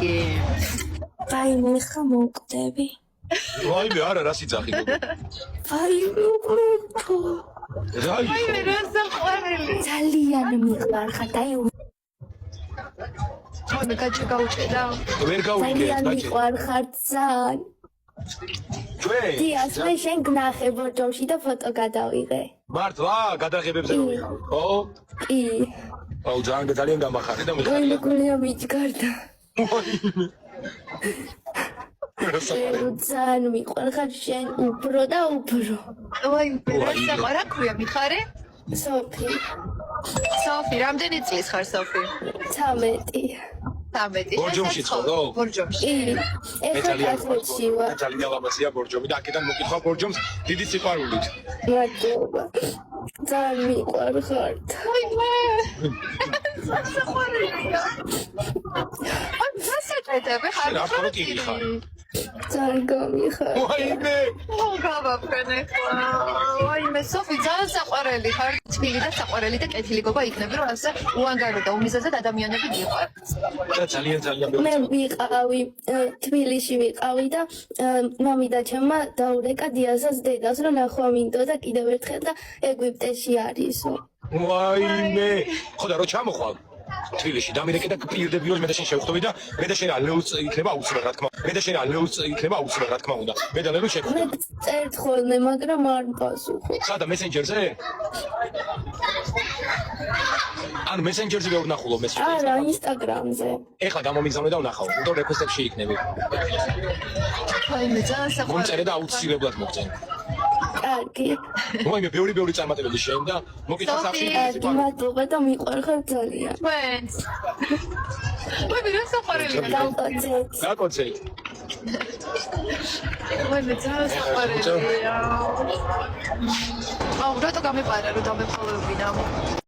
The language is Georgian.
კი. ვაიმე ხა მოვკვდები. ვაიმე არა რა სიძახი გოგო. ვაიმე უკრეთო. რა იყო? ვაიმე რა საყვარელი. ძალიან მიყვარხარ და მე გაჩა გაუჭედა. ვერ გავიგე ძალიან ბაჭი. მიყვარხარ ძალიან. ჩვენ დიას მე შენ გნახე ბორჯომში და ფოტო გადავიღე. მართლა გადაღებებზე რომ ვიყავ. ხო? კი. აუ ძალიან გამახარე და ვაიმე მიხარია. გულია მიჯგარდა. ძალიან მიყვარხარ შენ უფრო და უფრო. ვაიმე რა საყვარ რა ქვია მიხარე? სოფი. სოფი, რამდენი წლის ხარ სოფი? 13. 13. ბორჯომში ცხოვრობ? ბორჯომში. კი. ეხლა კაცებში ვარ. ძალიან ლამაზია ბორჯომი და აქედან მოკითხვა ბორჯომს დიდი სიყვარულით. მადლობა. ძალიან მიყვარხართ. ვაიმე. საყვარელია. აი, გასაკეთებ ხარ. რა თქმა უნდა ხარ. ძალიან გამიხარ. ვაიმე. გავაფრენე ხლა. ვაიმე, სოფი ძალიან საყვარელი ხარ. თბილი და საყვარელი და კეთილი გოგო იქნება, რომ ასე უანგარო და უმიზეზად ადამიანები მიყვართ. და ძალიან მე ვიყავი თბილისში ვიყავი და მამიდა ჩემმა დაურეკა დიასას დედას რომ ნახვა მინდო და კიდევ ერთხელ და ეგვიპტეში არისო. ვაიმე. ხო და რო ჩამოხვალ თბილისში დამირეკე და პირდებიოს მე და შენ შევხვდები და მე და შენ ალეულს იქნება აუცილებლად რა თქმა უნდა. მე და შენ ალეულს იქნება აუცილებლად რა თქმა უნდა. მე და ლეულს შევხვდები. მე წერთ ხოლმე, მაგრამ არ პასუხობ. სადა მესენჯერზე? ან მესენჯერზე ვერ ვნახულობ მესენჯერზე. არა, ინსტაგრამზე. ეხლა გამომიგზავნე და ვნახავ. იმიტომ რეკვესტებში იქნები. ვაიმე, ძალიან საყვარელი. მომწერე და აუცილებლად მოგწენ. კარგი. ვაიმე, ბევრი წარმატებები შენ და მოკითხვა სახში. კარგი, მადლობა და მიყვარხარ ძალიან. ჩვენს. ვაიმე, რა საყვარელია. გავკოცეთ. გაკოცეთ. ვაიმე, ძალიან საყვარელია. აუ, რატო გამეპარა რომ დამეფოლოვებინა?